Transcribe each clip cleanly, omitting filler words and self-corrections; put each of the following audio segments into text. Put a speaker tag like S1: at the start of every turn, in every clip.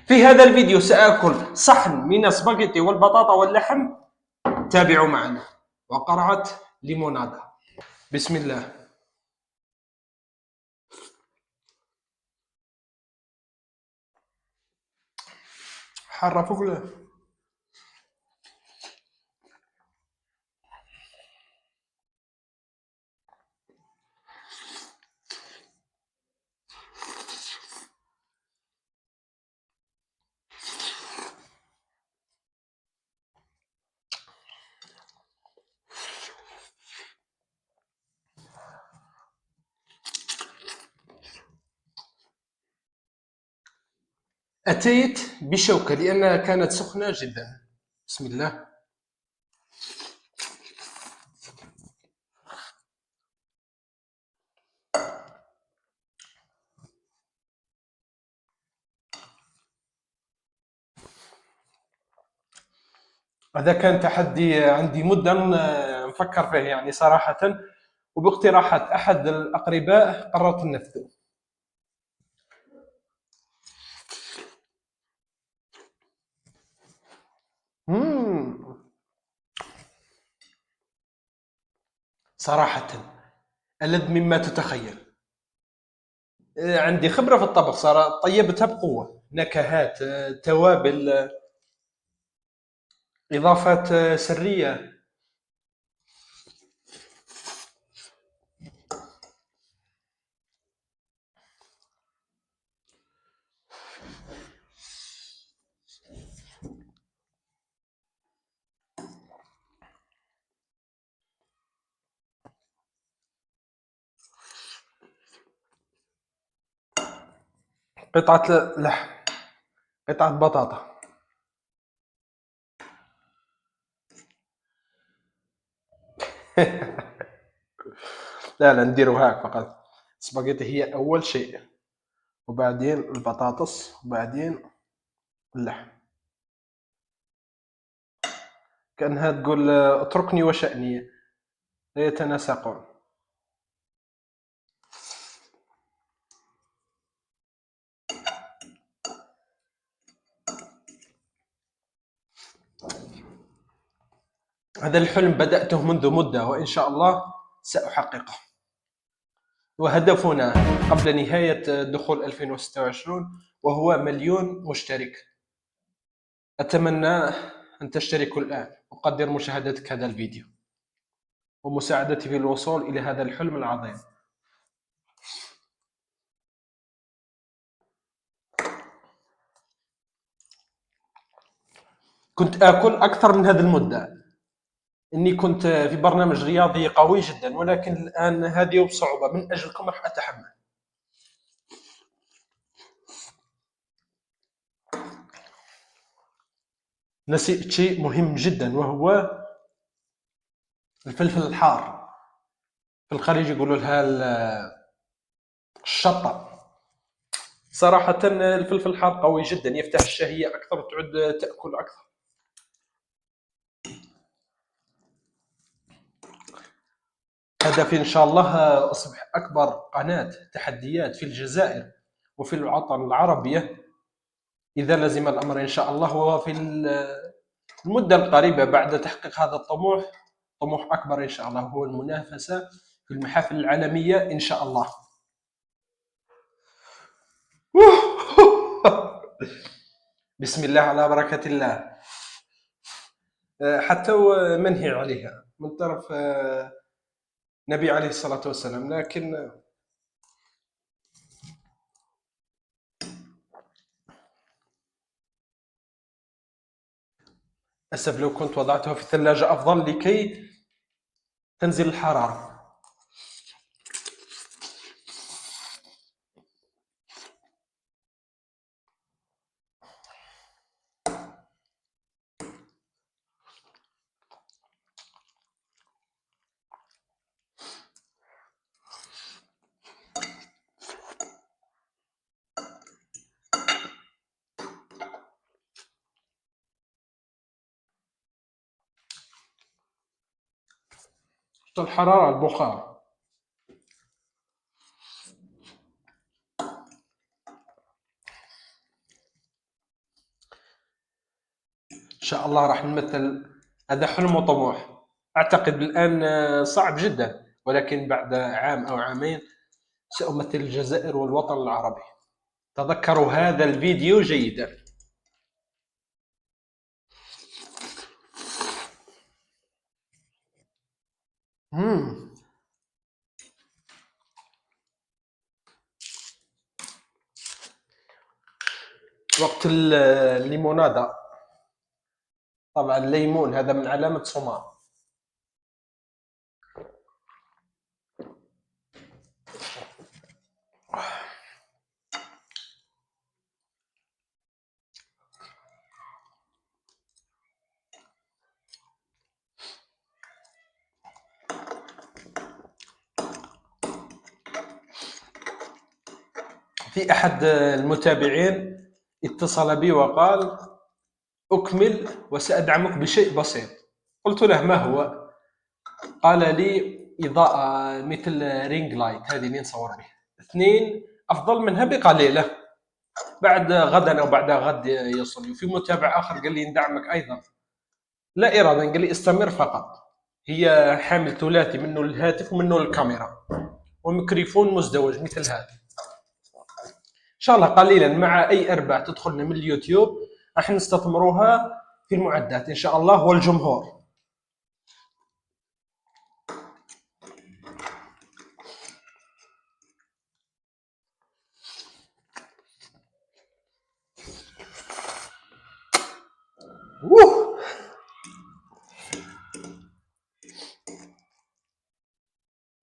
S1: في هذا الفيديو سآكل صحن من السباغيتي والبطاطا واللحم. تابعوا معنا. وقرعة ليمونادا. بسم الله. حارة فوق. أتيت بشوكة لأنها كانت سخنة جدا. بسم الله. هذا كان تحدي عندي مدة نفكر فيه يعني صراحة، وباقتراحات أحد الأقرباء قررت ننفذه. صراحة ألذ مما تتخيل. عندي خبرة في الطبخ صراحة، طيبتها بقوة، نكهات، توابل، إضافات سرية. قطعة لحم، قطعة بطاطا. لا لا، نديرو هاك فقط. سباغيتي هي أول شيء، وبعدين البطاطس، وبعدين اللحم. كأنها تقول اتركني وشأني لا يتناسقون. هذا الحلم بدأته منذ مدة، وإن شاء الله سأحققه. وهدفنا قبل نهاية دخول 2026 وهو 1,000,000 مشترك. أتمنى أن تشتركوا الآن وقدر مشاهدتك هذا الفيديو ومساعدتي في الوصول إلى هذا الحلم العظيم. كنت آكل أكثر من هذه المدة. إني كنت في برنامج رياضي قوي جدا، ولكن الآن هذه بصعوبة. من أجلكم راح أتحمل. نسيت شيء مهم جدا، وهو الفلفل الحار. في الخليج يقولوا لها الشطة. صراحة الفلفل الحار قوي جدا، يفتح الشهية أكثر وتعود تأكل أكثر. هدفي إن شاء الله أصبح أكبر قناة تحديات في الجزائر وفي الوطن العربي، إذا لزم الأمر إن شاء الله. وفي المدة القريبة بعد تحقيق هذا الطموح، طموح أكبر إن شاء الله، هو المنافسة في المحافل العالمية إن شاء الله. بسم الله على بركة الله. حتى منهي عليها من طرف نبي عليه الصلاة والسلام، لكن أسف لو كنت وضعتها في الثلاجة أفضل لكي تنزل الحرارة. الحرارة البخار. شاء الله راح نمثل. هذا حلم وطموح. أعتقد الآن صعب جدا، ولكن بعد عام أو عامين سأمثل الجزائر والوطن العربي. تذكروا هذا الفيديو جيدا. مم. وقت الليمونادة. طبعا الليمون هذا من علامة صمام. في أحد المتابعين اتصل بي وقال: أكمل وسأدعمك بشيء بسيط. قلت له: ما هو؟ قال لي: إضاءة مثل رينج لايت، هذه اللي نصور بها. اثنين أفضل منها بقليلة. بعد غدا أو بعد غد يوصل. وفي متابع آخر قال لي: ندعمك أيضا. لا إرادة، قال لي: استمر فقط. هي حامل ثلاثي، منه الهاتف ومنه الكاميرا وميكروفون مزدوج مثل هذا. ان شاء الله قليلا مع اي ارباح تدخلنا من اليوتيوب راح نستثمروها في المعدات ان شاء الله والجمهور. ووه.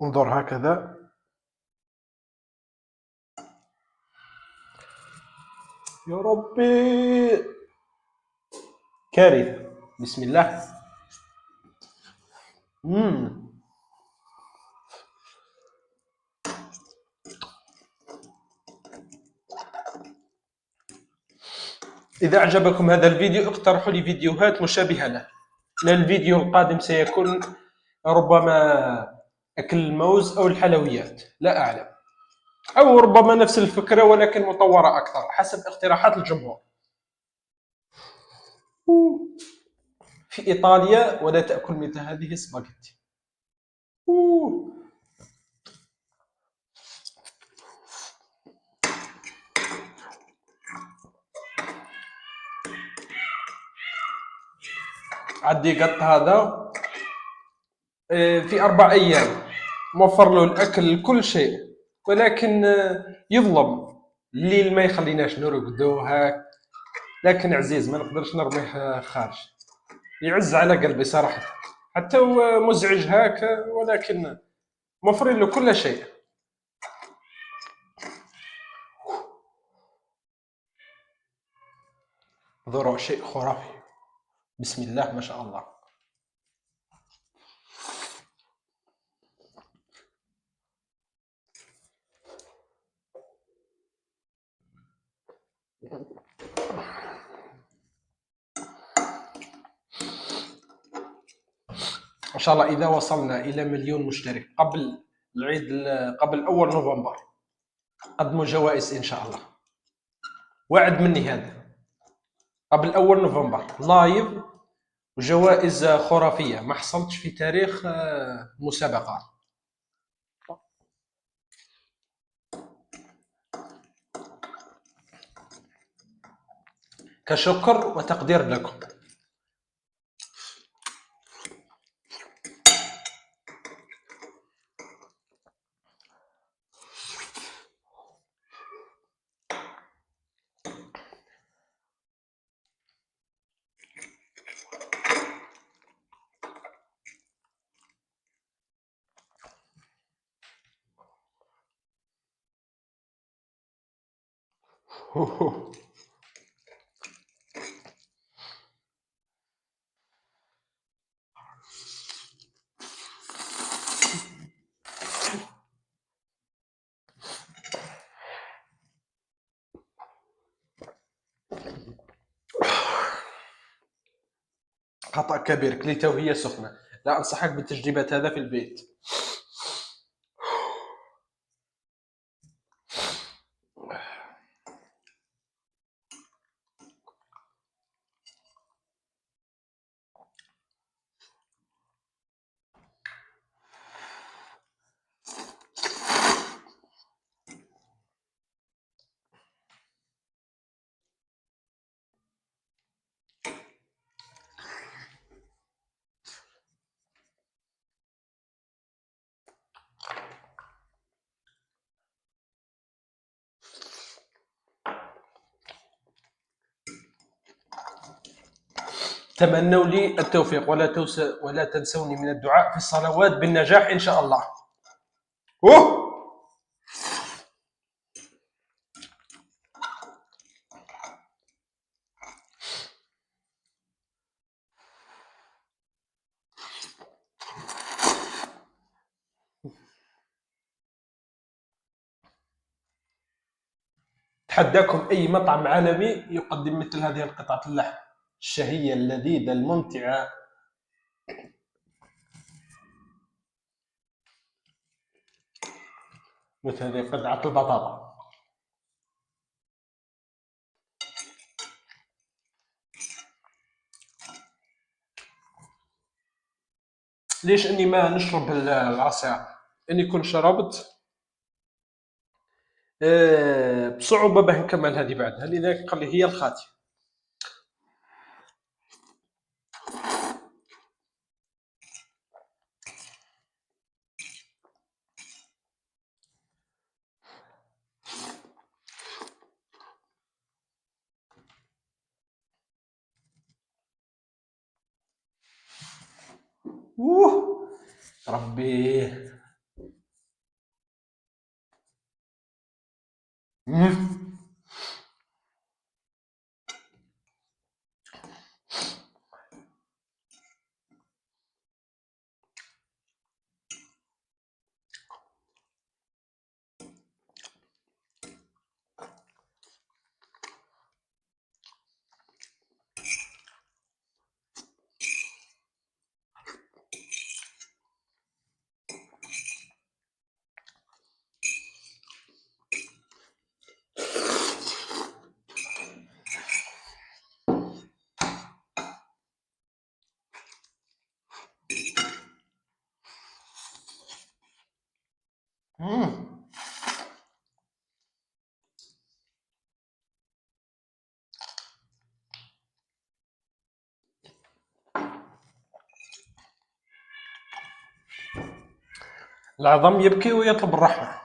S1: انظر هكذا. يا ربي، كارثة. بسم الله. مم. إذا أعجبكم هذا الفيديو اقترحوا لي فيديوهات مشابهة له. الفيديو القادم سيكون ربما أكل الموز أو الحلويات، لا أعلم، أو ربما نفس الفكرة ولكن مطورة أكثر حسب اقتراحات الجمهور. في إيطاليا ولا تأكل مثل هذه السباغيتي. عدي قط هذا في 4 أيام موفر له الأكل كل شيء، ولكن يظلم. الليل ما يخليناش نرقدو هاك، لكن عزيز ما نقدرش نرميه خارج. يعز على قلبي صراحة، حتى هو مزعج هاك ولكن موفرين له كل شيء. ذرو شيء خرافي. بسم الله ما شاء الله. ان شاء الله اذا وصلنا الى 1,000,000 مشترك قبل العيد، قبل اول نوفمبر، قدموا جوائز ان شاء الله. وعد مني هذا، قبل اول نوفمبر لايف وجوائز خرافيه ما حصلتش في تاريخ مسابقات. كشكر وتقدير لكم. خطأ كبير، كليتها وهي سخنة. لا أنصحك بتجربة هذا في البيت. تمنوا لي التوفيق ولا تنسوني من الدعاء في الصلوات بالنجاح إن شاء الله. أوه. تحداكم أي مطعم عالمي يقدم مثل هذه القطعة اللحم الشهية اللذيذة الممتعة. مثل هذه قطعة البطاطا. ليش اني ما نشرب العصير؟ اني كنت شربت بصعوبة باه نكمل هذه بعدها، لذلك قال لي هي الخاتم. اوه ربي. مم. مم. العظم يبكي ويطلب الرحمة.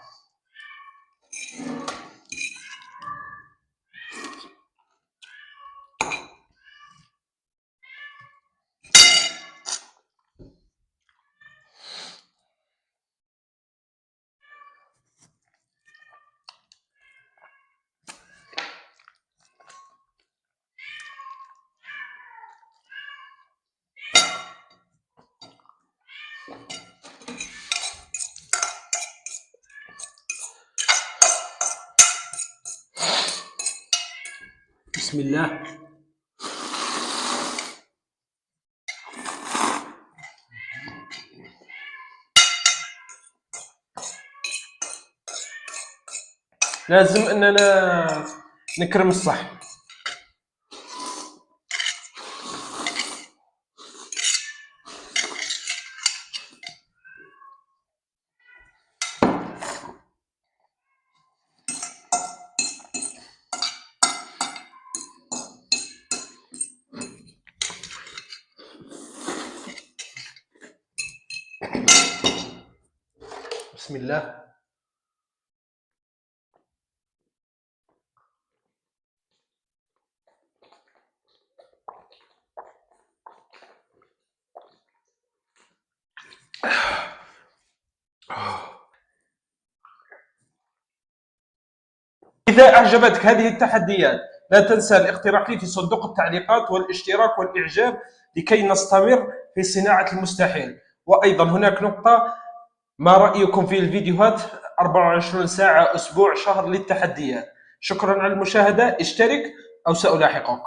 S1: بسم الله. لازم اننا نكرم الصح. بسم الله. إذا أعجبتك هذه التحديات لا تنسى الاقتراح لي في صندوق التعليقات والاشتراك والإعجاب لكي نستمر في صناعة المستحيل. وأيضا هناك نقطة: ما رأيكم في الفيديوهات 24 ساعة أسبوع شهر للتحديات؟ شكرا على المشاهدة، اشترك أو سألاحقك.